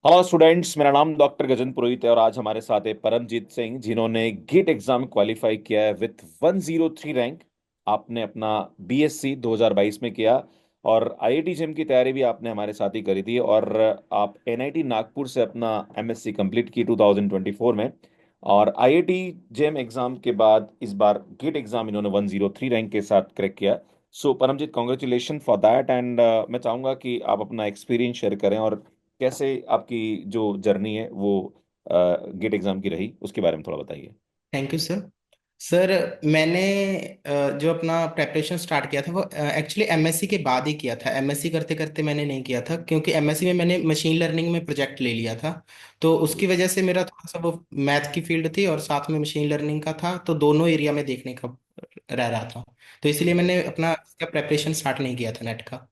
Hello students, मेरा नाम doctor Gajan पुरोहित है और आज हमारे साथ है परमजीत सिंह जिन्होंने गेट एग्जाम क्वालिफाई किया है विथ 103 रैंक। आपने अपना बीएससी 2022 में किया और आईआईटी जेम की तैयारी भी आपने हमारे साथ ही करी थी और आप एनआईटी नागपुर से अपना एमएससी कंप्लीट की 2024 में। और आईआईटी जेम एग्जाम के बाद इस बार गेट एग्जाम इन्होंने 103 रैंक के साथ क्रैक किया। So Paramjeet, congratulation for that. And मैं चाहूंगा कि आप अपना एक्सपीरियंस शेयर करें और कैसे आपकी जो जर्नी है वो गेट एग्जाम की रही, उसके बारे में थोड़ा बताइए। Thank you sir. सर, मैंने जो अपना प्रेपरेशन स्टार्ट किया था वो एक्चुअली एमएससी के बाद ही किया था। एमएससी करते करते मैंने नहीं किया था, क्योंकि एमएससी में मैंने मशीन लर्निंग में प्रोजेक्ट ले लिया था। तो उसकी जी। वजह से मेरा थोड़ा सा वो मैथ की फील्ड थी और साथ में मशीन लर्निंग का था, तो दोनों एरिया में देखने का रह रहा था। तो इसलिए जी। मैंने अपना इसका प्रेपरेशन स्टार्ट नहीं किया था नेट का।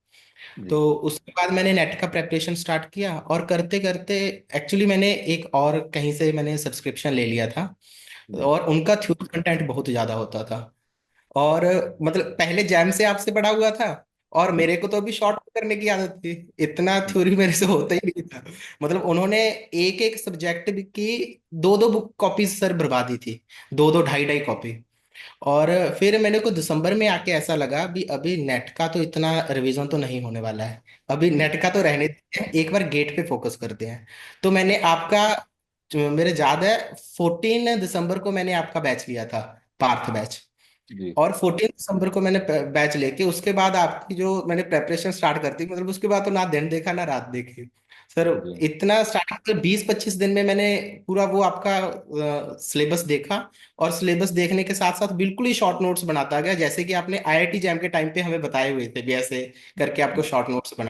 जी। तो उसके बाद मैंने नेट का प्रेपरेशन स्टार्ट किया और करते करते एक्चुअली मैंने एक और कहीं से मैंने सब्सक्रिप्शन ले लिया था। जी। और उनका थ्योरी कंटेंट बहुत ज्यादा होता था। और मतलब पहले जैम से आपसे पढ़ा हुआ था, और जी। मेरे को तो अभी शॉर्ट करने की आदत थी। इतना जी। थ्योरी मेरे से होता ही नहीं था। मतलब उन्होंने एक एक सब्जेक्ट की दो दो बुक कॉपीज सर बर्बादी थी। दो दो ढाई ढाई कॉपी। और फिर मैंने को दिसंबर में आके ऐसा लगा भी अभी नेट का तो इतना रिवीजन तो नहीं होने वाला है। अभी जी। नेट का तो रहने देते हैं, एक बार गेट पे फोकस करते हैं। तो मैंने आपका जो मेरे याद है 14 दिसंबर को मैंने आपका बैच लिया था, पार्थ बैच। जी। और 14 दिसंबर को मैंने बैच लेके उसके बाद आपकी जो मैंने प्रेपरेशन स्टार्ट कर दी, मतलब उसके बाद तो ना दिन देखा ना रात देखी सर। जी। इतना स्टार्टिंग में 20-25 दिन में मैंने पूरा वो आपका सिलेबस देखा। और सिलेबस देखने के साथ साथ बिल्कुल ही शॉर्ट नोट्स बनाता गया, जैसे कि आपने आईआईटी जैम के टाइम पे हमें बताए हुए थे भी ऐसे करके आपको शॉर्ट नोट्स बना।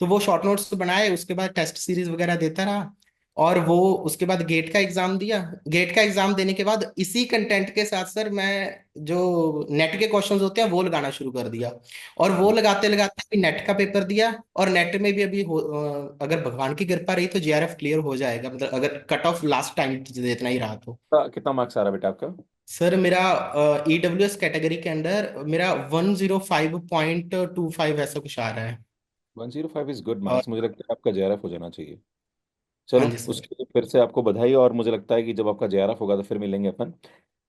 तो वो शॉर्ट नोट्स बनाए, उसके बाद टेस्ट सीरीज वगैरह देता रहा। और वो उसके बाद गेट का एग्जाम दिया। गेट का एग्जाम देने के बाद इसी कंटेंट के साथ सर मैं जो नेट के क्वेश्चंस होते हैं वो लगाना शुरू कर दिया। और वो लगाते लगाते अभी नेट का पेपर दिया। और नेट में भी अभी अगर भगवान की कृपा रही तो जेआरएफ क्लियर हो जाएगा, मतलब अगर कट ऑफ लास्ट टाइम जितना ही रहा तो। कितना मार्क्स आ रहा बेटा आपका? सर मेरा ईडब्ल्यूएस कैटेगरी के अंदर मेरा 105.25 ऐसा कुछ आ रहा है। 105 इज गुड और मार्क्स। मुझे लगता है आपका जेआरएफ हो जाना चाहिए। हाँ चलो, जी सर। उसके लिए फिर से आपको बधाई। और मुझे लगता है कि जब आपका जेआरएफ होगा तो फिर मिलेंगे अपन।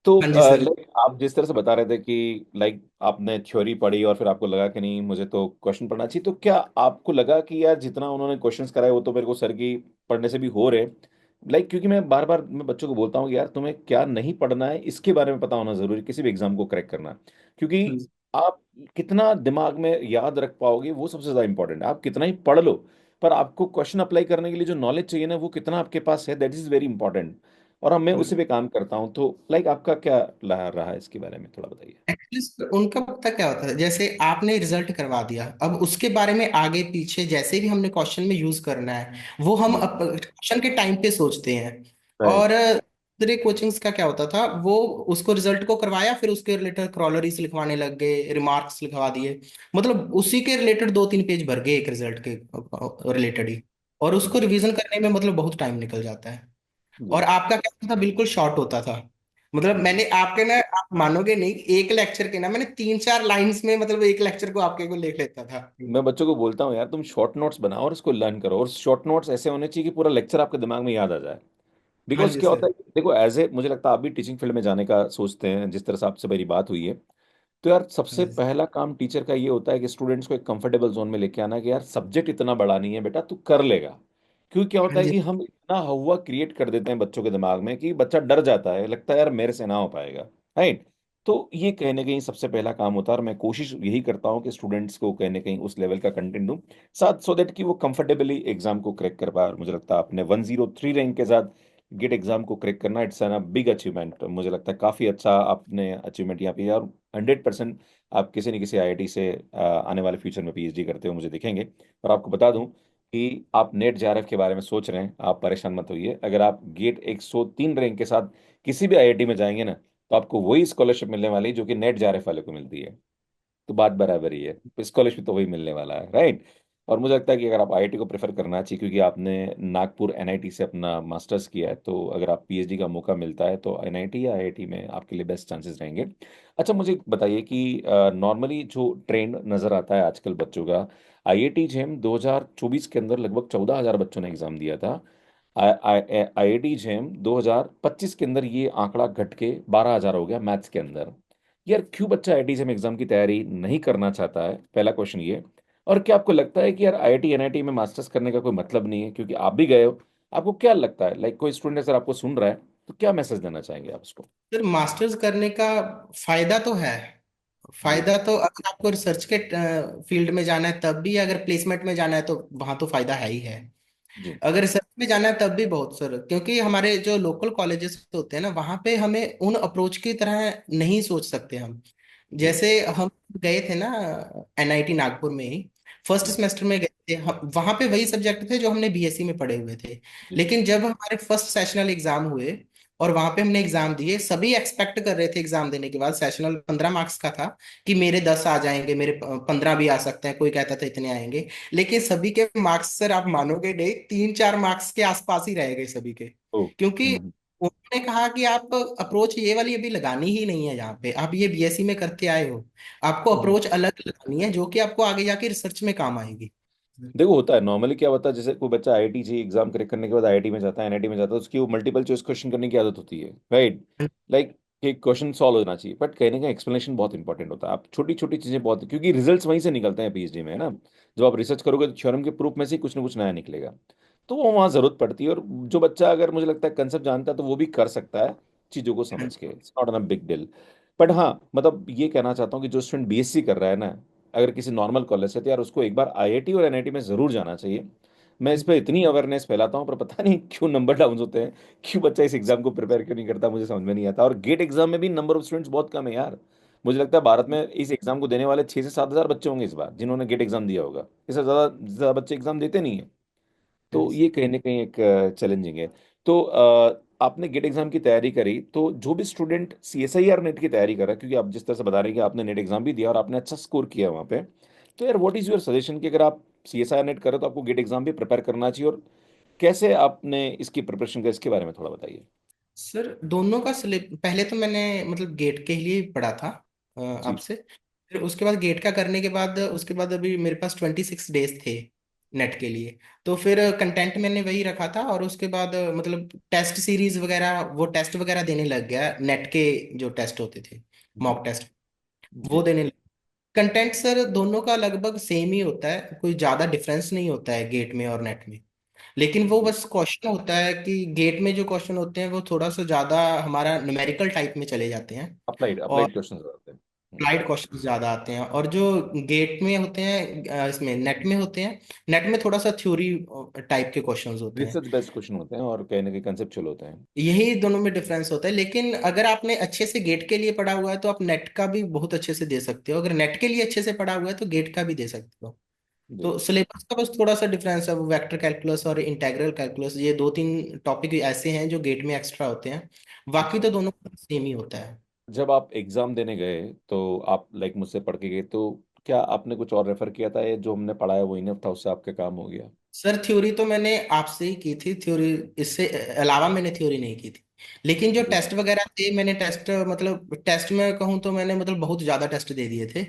तो हाँ जी सर। लाइक आप जिस तरह से बता रहे थे कि लाइक आपने थ्योरी पढ़ी और फिर आपको लगा कि नहीं, मुझे तो क्वेश्चन पढ़ना चाहिए, तो क्या आपको लगा कि यार जितना उन्होंने क्वेश्चंस कराए वो तो मेरे को सर की पढ़ने से भी हो रहे? लाइक क्योंकि मैं बार बार मैं बच्चों को बोलता हूँ कि यार तुम्हें क्या नहीं पढ़ना है इसके बारे में पता होना जरूरी, किसी भी एग्जाम को क्रैक करना। क्योंकि हाँ जी। आप कितना दिमाग में याद रख पाओगे वो सबसे ज्यादा इंपॉर्टेंट है। आप कितना ही पढ़ लो, पर आपको क्वेश्चन अप्लाई करने के लिए जो नॉलेज चाहिए ना, वो कितना आपके पास है, दैट इज वेरी इंपॉर्टेंट। और अब मैं उसी पे काम करता हूँ। तो लाइक आपका क्या रहा है इसके बारे में थोड़ा बताइए। एक्चुअली उनका पता क्या होता है, जैसे आपने रिजल्ट करवा दिया, अब उसके बारे में आगे पीछे जैसे भी हमने क्वेश्चन में यूज करना है वो हम जी। क्वेश्चन के टाइम पे सोचते हैं। राइट। और दूसरे कोचिंग्स का क्या होता था, वो उसको रिजल्ट को करवाया, फिर उसके रिलेटेड क्रॉलरीज लिखवाने लग गए, रिमार्क्स लिखवा दिए। मतलब उसी के रिलेटेड 2-3 पेज भर गए एक रिजल्ट के रिलेटेड ही। और उसको जी। रिवीजन करने में मतलब बहुत टाइम निकल जाता है। और जी। आपका क्या था, बिल्कुल शॉर्ट होता था। मतलब जी। मैंने आपके ना, आप मानोगे नहीं, एक लेक्चर के ना मैंने 3-4 लाइंस में मतलब एक लेक्चर को आपके को लिख लेता था। मैं बच्चों को बोलता हूँ यार तुम शॉर्ट नोट्स बनाओ और इसको लर्न करो, और शॉर्ट नोट्स ऐसे होने चाहिए कि पूरा लेक्चर आपके दिमाग में याद आ जाए। हाँ बिकॉज जी क्या होता सर। है, देखो एज ए मुझे लगता है आप भी टीचिंग फील्ड में जाने का सोचते हैं, जिस तरह से आपसे मेरी बात हुई है। तो यार हाँ सबसे जी। पहला काम टीचर का ये होता है कि स्टूडेंट्स को एक कंफर्टेबल जोन में लेके आना कि यार सब्जेक्ट इतना बड़ा नहीं है बेटा, तू कर लेगा। क्योंकि क्या होता हाँ है जी। कि हम इतना हवा क्रिएट कर देते हैं बच्चों के दिमाग में कि बच्चा डर जाता है, लगता है यार मेरे से ना हो पाएगा। राइट। तो ये कहीं ना कहीं सबसे पहला काम होता है और मैं कोशिश यही करता हूँ कि स्टूडेंट्स को कहीं ना कहीं उस लेवल का कंटेंट दूं साथ, सो दैट कि वो कंफर्टेबली एग्जाम को क्रैक कर पाए। और मुझे लगता है आपने 103 रैंक के साथ गेट एग्जाम को क्रैक करना, इट्स एन बिग अचीवमेंट। मुझे लगता है काफी अच्छा आपने अचीवमेंट यहाँ पे किया। और 100% आप किसी न किसी आईआईटी से आने वाले फ्यूचर में पीएचडी करते हो मुझे दिखेंगे। और आपको बता दूं कि आप नेट जेआरएफ के बारे में सोच रहे हैं, आप परेशान मत होइए। अगर आप गेट 103 रैंक के साथ किसी भी आईआईटी में जाएंगे ना, तो आपको वही स्कॉलरशिप मिलने वाली है जो कि नेट जेआरएफ वाले को मिलती है। तो बात बराबर ही है, स्कॉलरशिप तो वही मिलने वाला है। राइट। और मुझे लगता है कि अगर आप आईआईटी को प्रेफर करना चाहिए, क्योंकि आपने नागपुर एनआईटी से अपना मास्टर्स किया है, तो अगर आप पीएचडी का मौका मिलता है तो एनआईटी या आईआईटी में आपके लिए बेस्ट चांसेस रहेंगे। अच्छा, मुझे बताइए कि नॉर्मली जो ट्रेंड नज़र आता है आजकल बच्चों का, आईआईटी जेम 2024 के अंदर लगभग 14,000 बच्चों ने एग्ज़ाम दिया था। आईआईटी जेम 2025 के अंदर ये आंकड़ा घट के 12,000 हो गया मैथ्स के अंदर। यार क्यों बच्चा आईआईटी जेम एग्जाम की तैयारी नहीं करना चाहता है, पहला क्वेश्चन ये। और क्या आपको लगता है कि यार आईआईटी एनआईटी में मास्टर्स करने का कोई मतलब नहीं है, क्योंकि आप भी गए हो। आपको क्या लगता है, लाइक कोई स्टूडेंट अगर आपको सुन रहा है तो क्या मैसेज देना चाहेंगे आप उसको? सर मास्टर्स करने का फायदा तो है। जी। फायदा तो अगर आपको रिसर्च के फील्ड में जाना है तब भी, अगर प्लेसमेंट में जाना है तो वहां तो फायदा है ही है। जी। अगर रिसर्च में जाना है तब भी बहुत सर, क्योंकि हमारे जो लोकल कॉलेजेस होते हैं ना, वहां पे हमें उन अप्रोच की तरह नहीं सोच सकते हम। जी। जैसे हम गए थे ना एनआईटी नागपुर में ही, फर्स्ट जी। सेमेस्टर में गए थे हम, वहां पे वही सब्जेक्ट थे जो हमने बीएससी में पढ़े हुए थे। जी। लेकिन जब हमारे फर्स्ट सेशनल एग्जाम हुए और वहां पे हमने एग्जाम दिए, सभी एक्सपेक्ट कर रहे थे एग्जाम देने के बाद, सेशनल 15 मार्क्स का था, कि मेरे 10 आ जाएंगे, मेरे 15 भी आ सकते हैं, कोई कहता था इतने आएंगे। लेकिन सभी के मार्क्स सर आप मानोगे नहीं, 3-4 मार्क्स के आसपास ही रह गए सभी के। ओ। क्योंकि उन्होंने कहा कि आप अप्रोच ये वाली अभी लगानी ही नहीं है, यहाँ पे आप ये बीएससी में करके आए हो, आपको हम्म। अप्रोच अलग लगानी है जो कि आपको आगे जाके रिसर्च में काम आएगी। देखो, होता है नॉर्मली, क्या होता है, जैसे कोई बच्चा आईआईटी जी एग्जाम क्रैक करने के बाद आईआईटी में जाता है, एनआईटी में जाता है, उसकी वो मल्टीपल चॉइस क्वेश्चन करने की आदत होती है, राइट? लाइक कि क्वेश्चन सॉल्व होना चाहिए, बट कहने का एक्सप्लेनेशन बहुत इंपॉर्टेंट होता है। आप छोटी छोटी चीजें बहुत, क्योंकि रिजल्ट्स वहीं से निकलते हैं पीएचडी में, है ना। जब आप रिसर्च करोगे तो थ्योरम के प्रूफ में से ही कुछ ना कुछ नया निकलेगा। तो वो वहाँ जरूरत पड़ती है, और जो बच्चा अगर मुझे लगता है कंसेप्ट जानता है तो वो भी कर सकता है चीजों को समझ के, it's not a big deal. But हाँ, मतलब ये कहना चाहता हूँ कि जो स्टूडेंट बीएससी कर रहा है ना, अगर किसी नॉर्मल कॉलेज से, तो यार उसको एक बार आईआईटी और एनआईटी में जरूर जाना चाहिए। मैं इस पर इतनी अवेयरनेस फैलाता हूँ, पर पता नहीं क्यों नंबर डाउन होते हैं, क्यों बच्चा इस एग्जाम को प्रिपेयर क्यों नहीं करता, मुझे समझ में नहीं आता। और गेट एग्जाम में भी नंबर ऑफ स्टूडेंट्स बहुत कम है यार। मुझे लगता है भारत में इस एग्जाम को देने वाले 6 से 7 हजार बच्चे होंगे इस बार, जिन्होंने गेट एग्जाम दिया होगा। इससे ज्यादा बच्चे एग्जाम देते नहीं है। तो ये कहीं ना कहीं एक चैलेंजिंग है। तो आपने गेट एग्जाम की तैयारी करी, तो जो भी स्टूडेंट सीएसआईआर नेट की तैयारी कर रहा है, क्योंकि आप जिस तरह से बता रहे हैं कि आपने नेट एग्जाम भी दिया और आपने अच्छा स्कोर किया वहाँ पे, तो यार व्हाट इज योर सजेशन कि अगर आप सीएसआईआर नेट करें तो आपको गेट एग्जाम भी प्रिपेयर करना चाहिए, और कैसे आपने इसकी प्रिपरेशन का, इसके बारे में थोड़ा बताइए। सर दोनों का पहले तो मैंने मतलब गेट के लिए पढ़ा था जी। आपसे। फिर उसके बाद गेट का करने के बाद, उसके बाद अभी मेरे पास 26 डेज थे नेट के लिए। तो फिर कंटेंट मैंने वही रखा था, और उसके बाद मतलब टेस्ट सीरीज वगैरह, वो टेस्ट वगैरह देने लग गया नेट के, जो टेस्ट होते थे, जी। मॉक टेस्ट, वो जी। देने लग। कंटेंट सर दोनों का लगभग सेम ही होता है, कोई ज़्यादा डिफरेंस नहीं होता है गेट में और नेट में। लेकिन वो जी। बस क्वेश्चन होता है कि गेट में जो क्वेश्चन होते हैं वो थोड़ा सा ज्यादा हमारा न्यूमेरिकल टाइप में चले जाते हैं, अप्लाइड और अप्लाइड क्वेश्चन होते हैं। अप्लाइड क्वेश्चन ज्यादा आते हैं। और जो गेट में होते हैं, इसमें नेट में होते हैं, नेट में थोड़ा सा थ्योरी टाइप के क्वेश्चंस होते हैं। रिसर्च बेस्ड क्वेश्चन होते हैं और कहीं ना कहीं कंसेप्चुअल होते हैं। यही दोनों में डिफरेंस होता है। लेकिन अगर आपने अच्छे से गेट के लिए पढ़ा हुआ है तो आप नेट का भी बहुत अच्छे से दे सकते हो, अगर नेट के लिए अच्छे से पढ़ा हुआ है तो गेट का भी दे सकते हो। जी। तो सिलेबस का बस थोड़ा सा डिफरेंस है, वो वेक्टर कैलकुलस और इंटीग्रल कैलकुलस, ये 2-3 टॉपिक ऐसे हैं जो गेट में एक्स्ट्रा होते हैं, बाकी अच्छा, तो दोनों सेम ही होता है। जब आप एग्जाम देने गए तो आप लाइक मुझसे पढ़ के गए, तो क्या आपने कुछ और रेफर किया था, ये जो हमने पढ़ा है वही इनफ था, उससे आपके काम हो गया? सर थ्योरी तो मैंने आपसे ही की थी, थ्योरी इससे अलावा मैंने थ्योरी नहीं की थी। लेकिन जो जी। टेस्ट वगैरह थे, मैंने टेस्ट मतलब टेस्ट में कहूँ तो मैंने मतलब बहुत ज़्यादा टेस्ट दे दिए थे।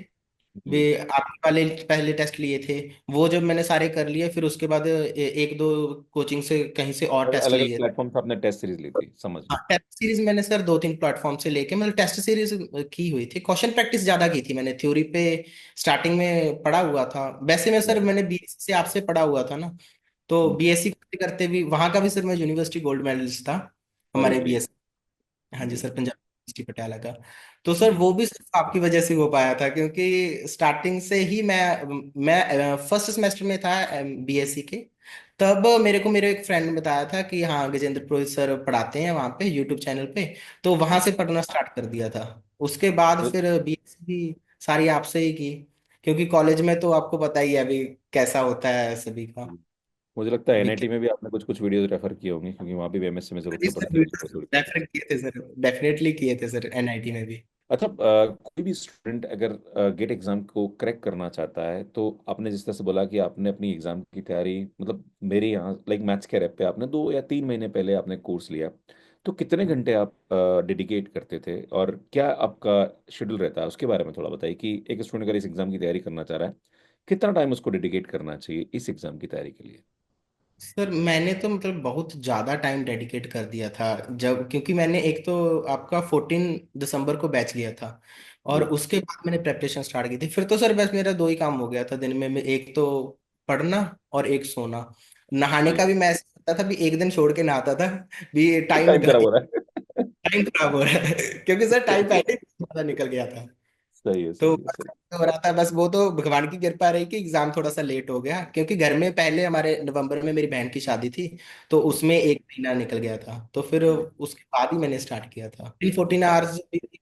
वे जी। आपके वाले पहले टेस्ट लिए थे, वो जब मैंने सारे कर लिए, फिर उसके बाद एक दो कोचिंग से कहीं से और अलग टेस्ट अलग लिए। प्लेटफॉर्म से आपने टेस्ट सीरीज ली थी, समझ हाँ गया। टेस्ट सीरीज मैंने सर 2-3 प्लेटफॉर्म से लेके मतलब टेस्ट सीरीज की हुई थी, क्वेश्चन प्रैक्टिस ज्यादा की थी मैंने, थ्योरी पे स्टार्टिंग में पढ़ा हुआ था। वैसे मैं सर Right. मैंने बीएससी से आपसे पढ़ा हुआ था ना, तो हम्म। बीएससी करते करते भी वहां का भी सर मैं यूनिवर्सिटी गोल्ड मेडलिस्ट था अरे हमारे ग्रेट। बीएससी। हाँ जी जी। सर, पंजाब यूनिवर्सिटी पटियाला का। तो सर जी। वो भी सिर्फ आपकी वजह से हो पाया था, क्योंकि स्टार्टिंग से ही मैं फर्स्ट सेमेस्टर में था बीएससी के, तब मेरे को मेरे एक फ्रेंड ने बताया था कि हाँ गजेंद्र पुरोहित सर पढ़ाते हैं वहाँ पे यूट्यूब चैनल पे। तो वहां से पढ़ना स्टार्ट कर दिया था। उसके बाद मुझे फिर बीएससी भी सारी आपसे ही की, क्योंकि कॉलेज में तो आपको पता ही है अभी कैसा होता है सभी का। मुझे लगता है अभी एनआईटी में भी आपने कुछ कुछ वीडियोस रेफर किए होंगे, क्योंकि वहाँ भी एमएससी में जरूरत जी तो सर पड़ती है, थोड़ी थोड़ी। रेफर किए थे सर, डेफिनेटली किए थे सर एनआईटी में भी। अच्छा, कोई भी स्टूडेंट अगर गेट एग्जाम को क्रैक करना चाहता है, तो आपने जिस तरह से बोला कि आपने अपनी एग्जाम की तैयारी, मतलब मेरे यहाँ लाइक मैथ्स के रैप पे आपने 2 या 3 महीने पहले आपने कोर्स लिया, तो कितने घंटे आप डेडिकेट करते थे और क्या आपका शेड्यूल रहता है, उसके बारे में थोड़ा बताइए कि एक स्टूडेंट अगर इस एग्जाम की तैयारी करना चाह रहा है, कितना टाइम उसको डेडिकेट करना चाहिए इस एग्जाम की तैयारी के लिए। सर मैंने तो मतलब बहुत ज़्यादा टाइम डेडिकेट कर दिया था, जब क्योंकि मैंने एक तो आपका 14 दिसंबर को बैच लिया था, और जी। उसके बाद मैंने प्रेपरेशन स्टार्ट की थी। फिर तो सर बस मेरा दो ही काम हो गया था दिन में, एक तो पढ़ना और एक सोना। नहाने जी। का भी मैं ऐसा करता था भी एक दिन छोड़ के नहाता था, भी टाइम टाइम निकल खराब हो गया, रहा है। टाइम खराब हो रहा है क्योंकि सर टाइम पहले ही ज्यादा निकल गया था। सही है, तो सही है, सही। हो रहा था बस, वो तो भगवान की कृपा रही कि एग्जाम थोड़ा सा लेट हो गया, क्योंकि घर में पहले हमारे नवंबर में मेरी बहन की शादी थी, तो जी। उसमें एक महीना निकल गया था, तो फिर जी। उसके बाद ही मैंने स्टार्ट किया था। 14 आवर्स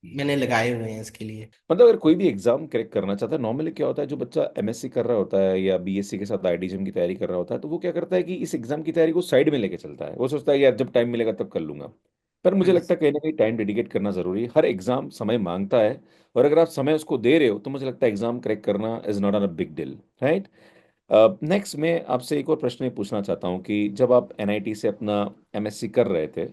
मैंने लगाए हुए हैं इसके लिए। मतलब अगर कोई भी एग्जाम क्रैक करना चाहता है, नॉर्मली क्या होता है, जो बच्चा एमएससी कर रहा होता है या बीएससी के साथ आईटीजीएम की तैयारी कर रहा होता है, तो वो क्या करता है कि इस एग्जाम की तैयारी को साइड में लेके चलता है। वो सोचता है कि यार जब टाइम मिलेगा तब कर लूंगा। पर मुझे हाँ लगता जी। है कहीं ना कहीं टाइम डेडिकेट करना जरूरी है। हर एग्जाम समय मांगता है, और अगर आप समय उसको दे रहे हो तो मुझे लगता है एग्जाम क्रैक करना is not a big deal, right. Next मैं आपसे एक और प्रश्न ये पूछना चाहता हूँ कि जब आप एनआईटी से अपना एमएससी कर रहे थे,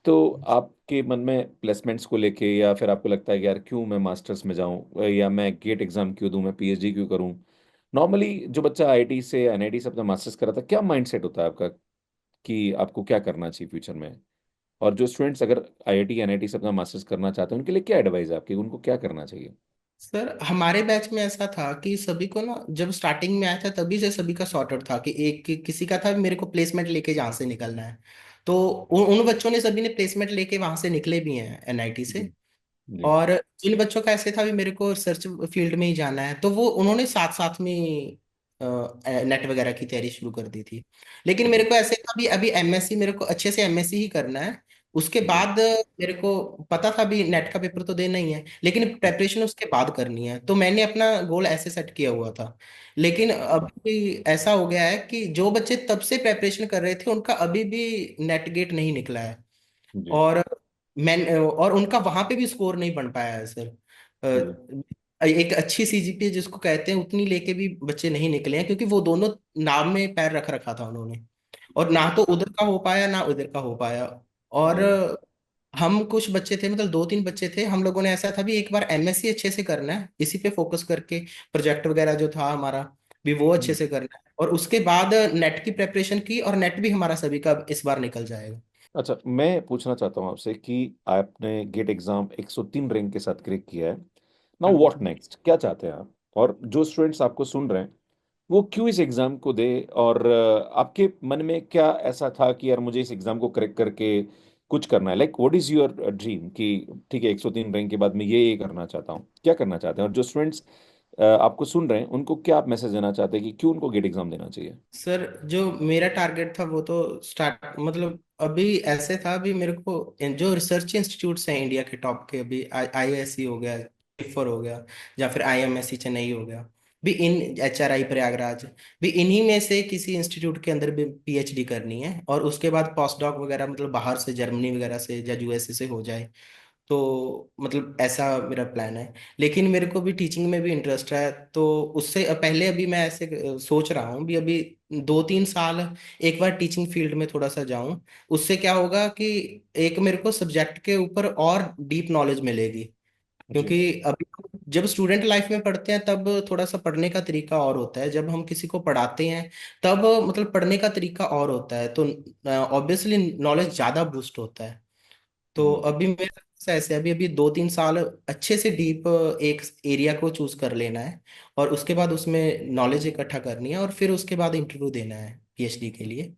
तो आपके मन में प्लेसमेंट्स को लेके, या फिर आपको लगता है कि यार क्यों मैं मास्टर्स में जाऊं, या मैं गेट एग्जाम क्यों दूं, मैं पीएचडी क्यों करूं। नॉर्मली जो बच्चा आईआईटी से एनआईटी से अपना मास्टर्स कर रहा था, क्या माइंडसेट होता है आपका कि आपको क्या करना चाहिए फ्यूचर में। और जो स्टूडेंट्स अगर आईआईटी एनआईटी से अपना मास्टर्स करना चाहते हैं, उनके लिए क्या एडवाइस है आपकी, उनको क्या करना चाहिए। सर हमारे बैच में ऐसा था कि सभी को ना, जब स्टार्टिंग में आया था तभी से सभी का सॉर्ट आउट था कि किसी का था मेरे को प्लेसमेंट लेके जहाँ से निकलना है। तो उन बच्चों ने सभी ने प्लेसमेंट लेके वहां से निकले भी हैं एनआईटी जी। से। जी। और जिन बच्चों का ऐसे था भी मेरे को रिसर्च फील्ड में ही जाना है, तो वो उन्होंने साथ साथ में नेट वगैरह की तैयारी शुरू कर दी थी। लेकिन मेरे जी। को ऐसे था भी अभी एमएससी मेरे को अच्छे से एमएससी ही करना है। उसके जी। बाद मेरे को पता था भी नेट का पेपर तो देना ही है, लेकिन प्रेपरेशन उसके बाद करनी है, तो मैंने अपना गोल ऐसे सेट किया हुआ था। लेकिन अभी ऐसा हो गया है कि जो बच्चे तब से प्रेपरेशन कर रहे थे उनका अभी भी नेट गेट नहीं निकला है। जी। और और उनका वहां पे भी स्कोर नहीं बन पाया है सर। जी। एक अच्छी सीजीपीए जिसको कहते हैं उतनी लेके भी बच्चे नहीं निकले हैं, क्योंकि वो दोनों नाम में पैर रख रखा था उन्होंने, और ना जी। तो उधर का हो पाया ना उधर का हो पाया। और जी। हम कुछ बच्चे थे, मतलब दो तीन बच्चे थे, हम लोगों ने ऐसा था भी एक बार एमएससी अच्छे से करना है, इसी पे फोकस करके प्रोजेक्ट वगैरह जो था हमारा भी वो अच्छे जी। से करना है, और उसके बाद नेट की प्रेपरेशन की, और नेट भी हमारा सभी का इस बार निकल जाएगा। अच्छा, मैं पूछना चाहता हूँ आपसे कि आपने गेट एग्जाम 103 रैंक के साथ क्रैक किया है। हाँ नाउ जी। व्हाट नेक्स्ट, क्या चाहते हैं आप, और जो स्टूडेंट्स आपको सुन रहे हैं वो क्यों इस एग्जाम को दे, और आपके मन में क्या ऐसा था कि यार मुझे इस एग्जाम को क्रैक करके कुछ करना है, like what is your dream कि ठीक है 103 रैंक के बाद मैं ये करना चाहता हूँ, क्या करना चाहते हैं। और जो स्टूडेंट्स आपको सुन रहे हैं उनको क्या आप मैसेज देना चाहते हैं कि क्यों उनको गेट एग्जाम देना चाहिए। सर जो मेरा टारगेट था वो तो स्टार्ट मतलब अभी ऐसे था, अभी मेरे को जो रिसर्च इंस्टीट्यूट्स हैं इंडिया के टॉप के, अभी आईआईएससी हो गया, IIFR हो गया, या फिर आईएमएससी चेन्नई हो गया, भी इन एचआरआई प्रयागराज, भी इन्हीं में से किसी इंस्टीट्यूट के अंदर भी पीएचडी करनी है, और उसके बाद पोस्ट डॉक वगैरह मतलब बाहर से जर्मनी वगैरह से या यूएसए से हो जाए। तो मतलब ऐसा मेरा प्लान है। लेकिन मेरे को भी टीचिंग में भी इंटरेस्ट है, तो उससे पहले अभी मैं ऐसे सोच रहा हूँ भी अभी 2-3 साल एक बार टीचिंग फील्ड में थोड़ा सा जाऊं। उससे क्या होगा कि एक मेरे को सब्जेक्ट के ऊपर और डीप नॉलेज मिलेगी, जी। क्योंकि अभी जब स्टूडेंट लाइफ में पढ़ते हैं तब थोड़ा सा पढ़ने का तरीका और होता है, जब हम किसी को पढ़ाते हैं तब मतलब पढ़ने का तरीका और होता है, तो ऑब्वियसली नॉलेज ज़्यादा बूस्ट होता है। तो जी। अभी मेरा ऐसा ऐसे अभी अभी 2-3 साल अच्छे से डीप एक एरिया को चूज कर लेना है, और उसके बाद उसमें नॉलेज इकट्ठा करनी है, और फिर उसके बाद इंटरव्यू देना है पीएचडी के लिए।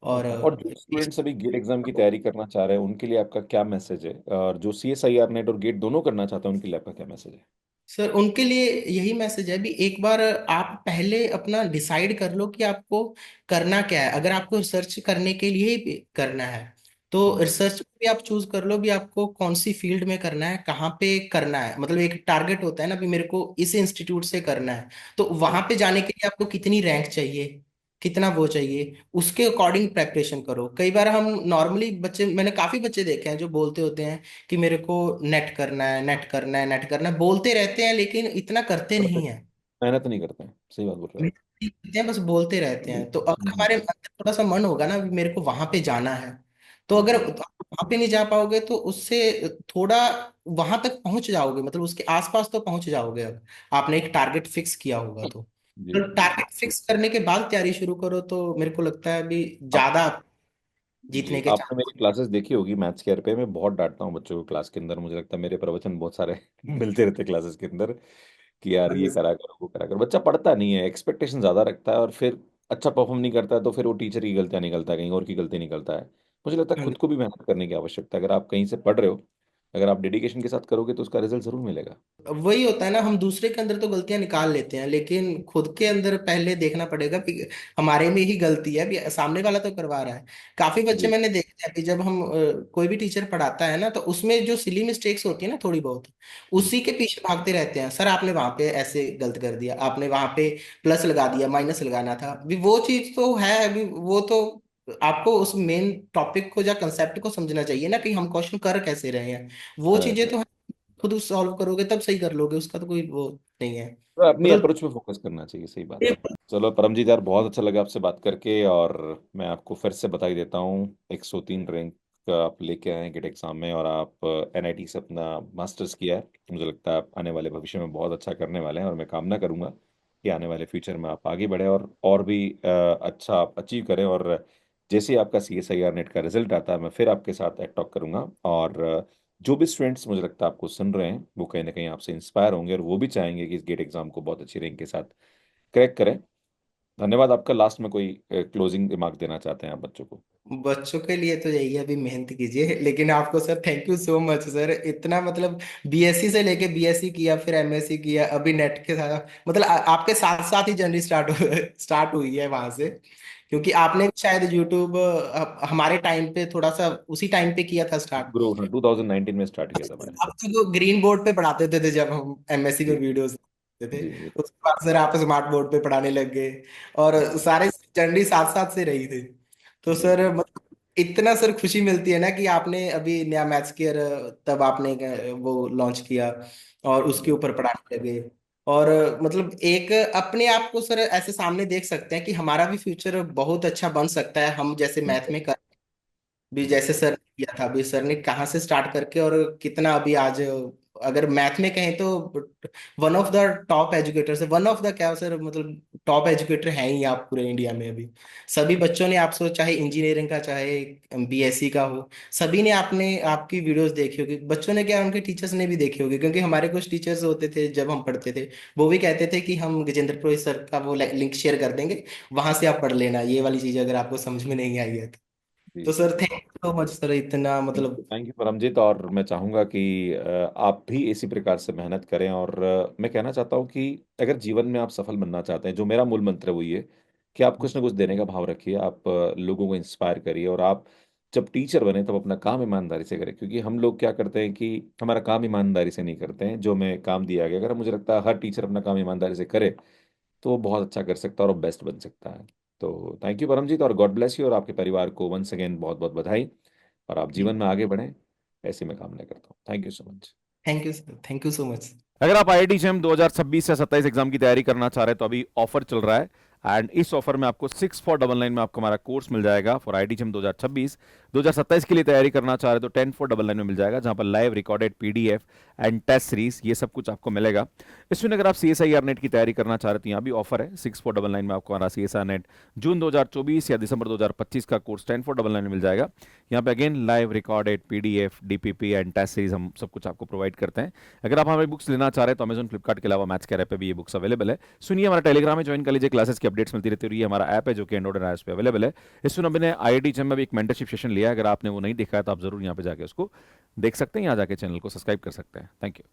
और ओके, और जो स्टूडेंट्स अभी गेट एग्जाम की तैयारी करना चाह रहे हैं उनके लिए आपका क्या मैसेज है, और जो सीएसआईआर नेट और गेट दोनों करना चाहते हैं उनके लिए आपका क्या मैसेज है। सर उनके लिए यही मैसेज है भी, एक बार आप पहले अपना डिसाइड कर लो कि आपको करना क्या है। अगर आपको रिसर्च करने के लिए ही करना है तो हम्म। रिसर्च भी आप चूज कर लो भी, आपको कौन सी फील्ड में करना है, कहाँ पे करना है, मतलब एक टारगेट होता है ना भी मेरे को इस इंस्टीट्यूट से करना है, तो वहां जी। पे जाने के लिए आपको कितनी रैंक चाहिए, कितना वो चाहिए, उसके अकॉर्डिंग प्रेपरेशन करो। कई बार हम नॉर्मली बच्चे, मैंने काफी बच्चे देखे हैं जो बोलते होते हैं कि मेरे को नेट करना है, नेट करना है, नेट करना है, बोलते रहते हैं लेकिन इतना करते करते नहीं है। मेहनत नहीं करते हैं, सही बात बोल रहे मेहनत नहीं करते हैं, बस बोलते रहते हैं। तो अगर हो। हमारे अंदर थोड़ा सा मन होगा ना भी मेरे को वहां पे जाना है, तो अगर जी आप वहां पे नहीं जा पाओगे तो उससे थोड़ा वहां तक पहुंच जाओगे, मतलब उसके आसपास तो पहुंच जाओगे। अब आपने एक टारगेट फिक्स किया होगा तो जी जी जी। टारगेट फिक्स करने के बाद तैयारी शुरू करो, तो मेरे को लगता है अभी आप ज्यादा जी जीतने के आपने चांस। मेरी क्लासेस देखी होगी मैथ्स केयर पे, मैं बहुत डांटता हूँ बच्चों को क्लास के अंदर, मुझे लगता है मेरे प्रवचन बहुत सारे मिलते रहते क्लासेस के अंदर कि यार ये करा करो वो करा करो। बच्चा पढ़ता नहीं है, एक्सपेक्टेशन ज्यादा रखता है, और फिर अच्छा परफॉर्म नहीं करता है तो फिर वो टीचर की गलतियां निकलता है, कहीं और की गलती निकलता है। मुझे लगता है खुद को भी मेहनत करने की आवश्यकता है। अगर आप कहीं से पढ़ रहे हो, अगर आप डेडिकेशन के साथ करोगे तो उसका रिजल्ट जरूर मिलेगा। वही होता है ना, हम दूसरे के अंदर तो गलतियां निकाल लेते हैं लेकिन खुद के अंदर पहले देखना पड़ेगा कि हमारे में ही गलती है, भी सामने वाला तो करवा रहा है। काफी बच्चे जी मैंने देखे हैं कि जब हम कोई भी टीचर पढ़ाता है ना, तो उसमें जो सिली मिस्टेक्स होती है ना थोड़ी बहुत, उसी के पीछे भागते रहते हैं। सर आपने वहां पे ऐसे गलत कर दिया, आपने वहां पे प्लस लगा दिया, माइनस लगाना था। अभी वो चीज तो है, अभी वो तो आपको उस मेन टॉपिक को या कंसेप्ट को समझना चाहिए ना कि हम क्वेश्चन कर कैसे रहे हैं। वो राइट चीजें तो राइट। खुद सॉल्व करोगे तब सही कर लोगे, उसका तो कोई वो नहीं है। तो अपनी मतलब अप्रोच पे फोकस करना चाहिए, सही बात है। चलो परमजीत यार, बहुत अच्छा लगा आपसे बात करके, और मैं आपको फिर से बता ही देता हूँ, 103 रैंक का आप लेके आए हैं गेट एग्जाम में, और आप एनआईटी से अपना मास्टर्स किया है। मुझे लगता है आप आने वाले भविष्य में बहुत अच्छा करने वाले हैं, और मैं कामना करूंगा कि आने वाले फ्यूचर में आप आगे बढ़े और भी अच्छा आप अचीव करें। और जैसे ही आपका CSIR नेट का रिजल्ट आता है, मैं फिर आपके साथ एक टॉक करूंगा, और जो भी स्टूडेंट्स मुझे लगता है आपको सुन रहे हैं वो कहीं ना कहीं आपसे इंस्पायर होंगे, और वो भी चाहेंगे कि इस गेट एग्जाम को बहुत अच्छी रैंक के साथ क्रैक करें। धन्यवाद आपका। लास्ट में कोई क्लोजिंग रिमार्क देना चाहते हैं आप बच्चों को? बच्चों के लिए तो यही है, अभी मेहनत कीजिए। लेकिन आपको sir thank you so much sir, इतना मतलब बीएससी से लेके बीएससी किया, फिर एमएससी किया, अभी नेट के साथ मतलब आपके साथ साथ ही जर्नी स्टार्ट हुई है वहां से। क्योंकि आपने भी शायद यूट्यूब हमारे टाइम पे थोड़ा सा उसी टाइम पे किया था स्टार्ट। ग्रो 2019 में स्टार्ट किया था मैंने। अब तो ग्रीन बोर्ड पे पढ़ाते थे जब हम एमएससी में जी वीडियोस देखते थे। जी जी उसके बाद सर आप स्मार्ट बोर्ड पे पढ़ाने लग गए, और जी सारे जर्नी साथ साथ से रही थी। तो जी सर मतलब इतना सर खुशी मिलती है ना कि आपने अभी नया मैथ्स केयर तब आपने वो लॉन्च किया और उसके जी ऊपर पढ़ाने लगे। और मतलब एक अपने आप को सर ऐसे सामने देख सकते हैं कि हमारा भी फ्यूचर बहुत अच्छा बन सकता है, हम जैसे मैथ में कर भी जैसे बिल्कुल। सर ने किया था। अभी सर ने कहाँ से स्टार्ट करके और कितना अभी आज, अगर मैथ में कहें तो one of the top educator से, वन ऑफ द क्या सर, मतलब टॉप एजुकेटर हैं ही आप पूरे इंडिया में अभी। सभी बच्चों ने आपसे, चाहे इंजीनियरिंग का चाहे बीएससी का हो, सभी ने आपने आपकी वीडियोस देखी होगी। बच्चों ने क्या, उनके टीचर्स ने भी देखी होगी, क्योंकि हमारे कुछ टीचर्स होते थे जब हम पढ़ते थे, वो भी कहते थे कि हम गजेंद्र पुरोहित सर का वो लिंक शेयर कर देंगे, वहां से आप पढ़ लेना ये वाली चीज अगर आपको समझ में नहीं आई है तो। जी तो जी सर जी। Thank you so much sir, इतना मतलब। Thank you Paramjeet. और मैं चाहूँगा कि आप भी इसी प्रकार से मेहनत करें, और मैं कहना चाहता हूँ कि अगर जीवन में आप सफल बनना चाहते हैं, जो मेरा मूल मंत्र है वो ये कि आप कुछ ना कुछ देने का भाव रखिए, आप लोगों को इंस्पायर करिए, और आप जब टीचर बने तब अपना काम ईमानदारी से करें। क्योंकि हम लोग क्या करते हैं कि हमारा काम ईमानदारी से नहीं करते हैं। जो मैं काम दिया गया, अगर मुझे लगता है हर टीचर अपना काम ईमानदारी से करे तो वो बहुत अच्छा कर सकता है और बेस्ट बन सकता है। तो थैंक यू परमजीत, और गॉड ब्लेस यू, और आपके परिवार को वंस अगेन बहुत बहुत बधाई, और आप जीवन में आगे बढ़ें, ऐसी मैं कामना करता हूँ। Thank you so much. Thank you sir, thank you so much. अगर आप IIT जेईई 2026 या 27 एग्जाम की तैयारी करना चाह रहे हैं तो अभी ऑफर चल रहा है, एंड इस ऑफर में आपको 6499 में आपको हमारा कोर्स मिल जाएगा फॉर IIT जेईई 2026। 2027 के लिए तैयारी करना चाह रहे हैं तो 10499 में मिल जाएगा, जहां पर live recorded PDF and test series ये सब कुछ आपको मिलेगा। इसमें अगर आप CSIR नेट की तैयारी करना चाह रहे हैं तो यहाँ भी ऑफर है, 6499 में आपको हमारा CSIR नेट जून 2024 या दिसंबर 2025 का कोर्स 10499 में मिल जाएगा। यहाँ पे again live recorded PDF DPP and test series हम सब कुछ आपको प्रोवाइड करते हैं। अगर आप हमारी बुक्स लेना चाह रहे हैं तो अमेजन फ्लिपकार्ट के अलावा मैथ्स के ऐप पे भी ये बुक्स अवेलेबल है। सुनिए, हमारा टेलीग्राम में ज्वाइन कर लीजिए, क्लासेस की अपडेट्स मिलती रहती है। और ये हमारा ऐप है जो कि एंड्रॉइड और iOS पे अवेलेबल है। इस सुन अभी ने IIT जेईई में भी एक मेंटरशिप सेशन लिया है, अगर आपने वो नहीं देखा है तो आप जरूर यहाँ पे जाके उसको देख सकते हैं, यहाँ जाके चैनल को सब्सक्राइब कर सकते हैं। Thank you.